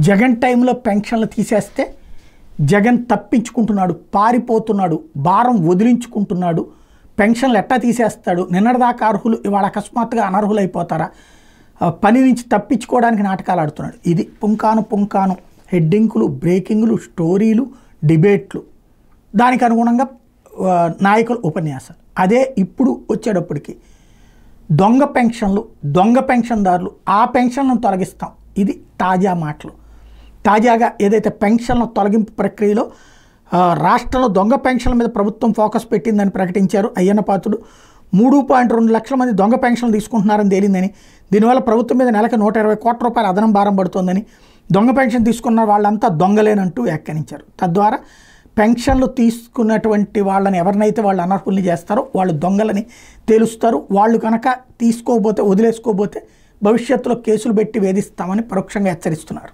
జగన్ టైంలో పెన్షన్లు తీసేస్తే జగన్ తప్పించుకుంటున్నాడు, పారిపోతున్నాడు, భారం వదిలించుకుంటున్నాడు, పెన్షన్లు ఎట్టా తీసేస్తాడు, నిన్నటిదాకా అర్హులు ఇవాళ అకస్మాత్తుగా అనర్హులైపోతారా, పని నుంచి తప్పించుకోవడానికి నాటకాలు ఆడుతున్నాడు. ఇది పుంకాను హెడ్డింగులు, బ్రేకింగ్లు, స్టోరీలు, డిబేట్లు, దానికి అనుగుణంగా నాయకుల ఉపన్యాసాలు. అదే ఇప్పుడు వచ్చేటప్పటికి దొంగ పెన్షన్లు, దొంగ పెన్షన్దారులు, ఆ పెన్షన్లను తొలగిస్తాం, ఇది తాజా మాటలు. తాజాగా ఏదైతే పెన్షన్ల తొలగింపు ప్రక్రియలో రాష్ట్రంలో దొంగ పెన్షన్ల మీద ప్రభుత్వం ఫోకస్ పెట్టిందని ప్రకటించారు అయ్యన్న పాత్రుడు. 3.2 లక్షల మంది దొంగ పెన్షన్లు తీసుకుంటున్నారని తేలిందని, దీనివల్ల ప్రభుత్వం మీద నెలకు 120 కోట్ల రూపాయల అదనం భారం పడుతోందని, దొంగ పెన్షన్ తీసుకున్న వాళ్ళంతా దొంగలేనంటూ వ్యాఖ్యానించారు. తద్వారా పెన్షన్లు తీసుకున్నటువంటి వాళ్ళని ఎవరినైతే వాళ్ళు అనర్హుల్ని చేస్తారో వాళ్ళు దొంగలని తేలుస్తారు. వాళ్ళు కనుక తీసుకోబోతే, వదిలేసుకోబోతే భవిష్యత్తులో కేసులు పెట్టి వేధిస్తామని పరోక్షంగా హెచ్చరిస్తున్నారు.